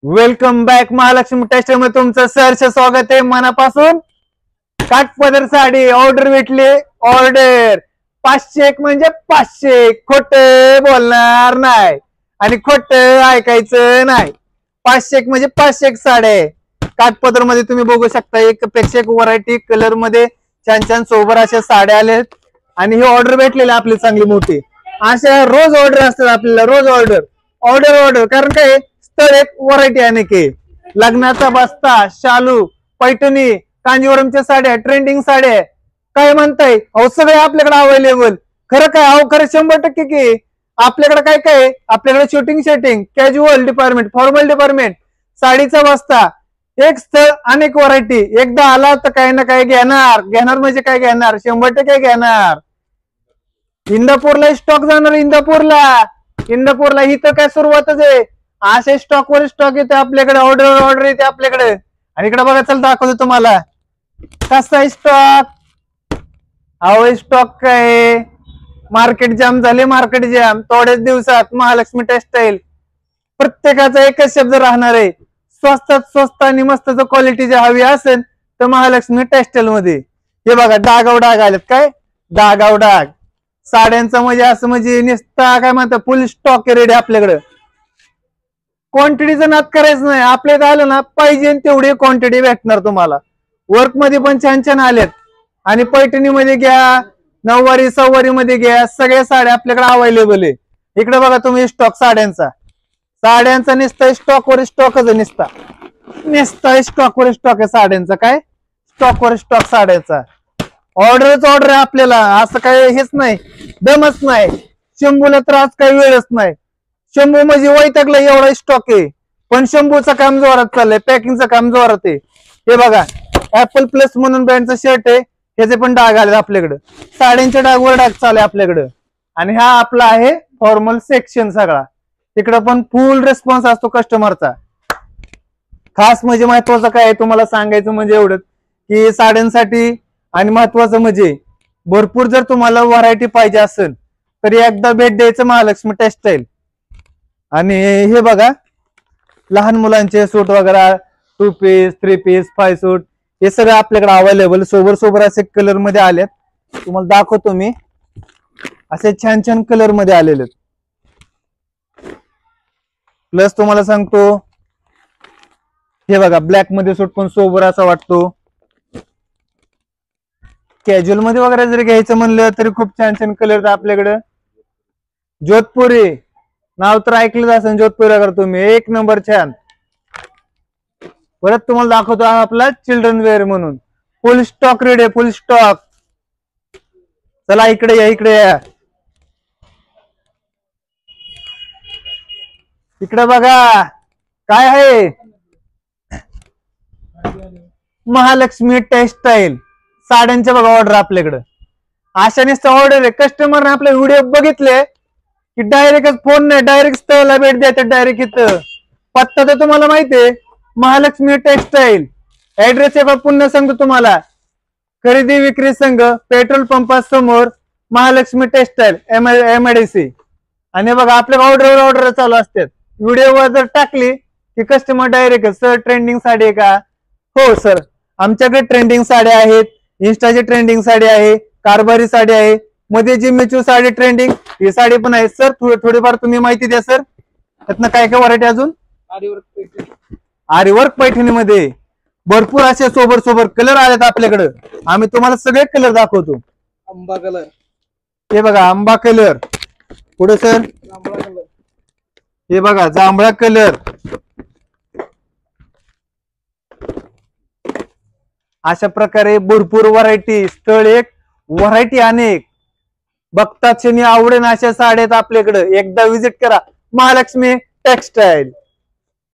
Welcome back Mahalakshmi textile मध्ये तुमचं सहर्ष स्वागत आहे मनापासून। काठपदर साडी ऑर्डर भेटली। ऑर्डर 501 म्हणजे 500, खोट बोलणार नाही आणि खोट ऐकायचं नाही। 501 म्हणजे 501 साड्या काठपदर मध्ये तुम्ही बघू शकता। एक पेक्षा एक व्हरायटी कलर मध्ये छान छान सोबर अशा साड्या आल्यात आणि ही ऑर्डर भेटलेली आपली चांगली मोठी। अशा रोज ऑर्डर असतात आपल्याला, रोज ऑर्डर ऑर्डर ऑर्डर। कारण काय तर एक व्हरायटी आहे की लग्नाचा बस्ता, शालू, पैठणी, कांजीवरमच्या साड्या, ट्रेंडिंग साड्या, काय म्हणताय अहो सगळे आपल्याकडे अवेलेबल। खरं काय अहो खरं 100% की आपल्याकडे काय काय आपल्याकडे shooting setting, casual department, formal department, साडीचा बस्ता, एक स्थळ अनेक व्हरायटी। एकदा आला तर काही ना काही घेणार, घेणार म्हणजे काय घेणार 100% घेणार। इंदापूरला स्टॉक जाणार, इंदापूरला ही तर काय सुरुवातच आहे। असे स्टॉक वर स्टॉक येते आपल्याकडे, ऑर्डर ऑर्डर येते आपल्याकडे। आणि इकडे बघा चल दाखवतो तुम्हाला कसा स्टॉक। अहो स्टॉक काय मार्केट जाम झाले, मार्केट जाम। थोड्याच दिवसात महालक्ष्मी टेक्सटाईल प्रत्येकाचा एकच शब्द राहणार आहे, स्वस्तात स्वस्त आणि मस्त जर क्वालिटी जर हवी असेल तर महालक्ष्मी टेक्सटाईल मध्ये। हे बघा डागाव डाग आलेत, काय डागाव डाग साड्यांचा म्हणजे असं म्हणजे निस्ता काय म्हणतात फुल स्टॉक रेडी आपल्याकडे। क्वांटिटीचं नाद करायचं नाही, आपल्यात आलं ना पाहिजे तेवढी क्वांटिटी भेटणार तुम्हाला। वर्क मध्ये पण छान छान आलेत आणि पैठणी मध्ये घ्या, नऊवारी सव्वारी मध्ये घ्या, सगळ्या साड्या आपल्याकडे अवेलेबल आहे। इकडे बघा तुम्ही स्टॉक साड्यांचा निसता स्टॉकवर स्टॉकच निसता स्टॉकवर स्टॉक आहे साड्यांचा, काय स्टॉकवर स्टॉक साड्याचा। ऑर्डरच ऑर्डर आहे आपल्याला, असं काही हेच नाही, दमच नाही। शंभूला तर आज काही वेळच नाही, शंभू म्हणजे वैतागला एवढा स्टॉक आहे। पण शंभूचं काम जोरात चाललंय, पॅकिंगचं काम जोरात आहे। हे बघा ऍपल प्लस म्हणून ब्रँडचं शर्ट आहे, ह्याचे पण डाग आले आपल्याकडे, साड्यांच्या डागवर डाग चालू आपल्याकडे। आणि हा आपला आहे फॉर्मल सेक्शन सगळा, तिकडे पण फुल रिस्पॉन्स असतो कस्टमरचा। खास म्हणजे महत्वाचं काय तुम्हाला सांगायचं म्हणजे एवढंच की साड्यांसाठी आणि महत्वाचं म्हणजे भरपूर जर तुम्हाला व्हरायटी पाहिजे असेल तर एकदा भेट द्यायचं महालक्ष्मी टेक्सटाईल। आणि हे बघा लहान मुलांचे सूट वगैरे 2 पीस 3 पीस 5 सूट हे सगळं आपल्याकडे अवेलेबल सोबर असे कलर मध्ये आलेत। तुम्हाला दाखवतो मी, असे छान छान कलर मध्ये आलेले। प्लस तुम्हाला सांगतो हे बघा ब्लॅक मध्ये सूट पण सोबर असा वाटतो। कॅज्युअल मध्ये वगैरे जरी घ्यायचं म्हणलं तरी खूप छान छान कलर आपल्याकडे। जोधपुरी नाव तर ऐकलंच असेल, जोधपुरी अगर तुम्ही एक नंबर छान। परत तुम्हाला दाखवतो आपला चिल्ड्रन वेअर म्हणून फुल स्टॉक रेडी आहे, फुल स्टॉक। चला इकडे या, इकडे या, इकडे बघा काय आहे महालक्ष्मी टेक्सटाईल साड्यांच्या बघा ऑर्डर आपल्याकडे। अशानेच ऑर्डर आहे, कस्टमरने आपले व्हिडिओ बघितले की डायरेक्ट फोन नाही, डायरेक्ट स्थळाला भेट द्यायचं, डायरेक्ट इथं पत्ता तर तुम्हाला माहितीये महालक्ष्मी टेक्सटाईल। ऍड्रेस आहे पुन्हा सांगतो तुम्हाला, खरेदी विक्री संघ, पेट्रोल पंपासमोर महालक्ष्मी टेक्सटाईल MIDC। आणि बघा आपल्या ऑर्डर चालू असतात, व्हिडिओ जर टाकली की customer direct sir trending sari आहे का? हो सर आमच्याकडे ट्रेंडिंग साड्या आहेत, इंस्टाची ट्रेंडिंग साडी आहे, कारभारी साडी आहे, मध्ये जिम्मेचू साडी ट्रेंडिंग ही साडी पण आहे। सर थोडीफार तुम्ही माहिती द्या सर, त्यातनं काय काय व्हरायटी अजून? आरीवर्क पैठणी मध्ये भरपूर असे सोबर कलर आलेत आपल्याकडे, आम्ही तुम्हाला सगळे कलर दाखवतो। आंबा कलर, हे बघा आंबा कलर, पुढे सर हे बघा जांभळा कलर। अशा प्रकारे भरपूर व्हरायटी, स्थळ एक व्हरायटी अनेक। बघतात क्षणी आवडेल अशा साड्यात आपल्याकडे, एकदा विजिट करा महालक्ष्मी टेक्सटाईल।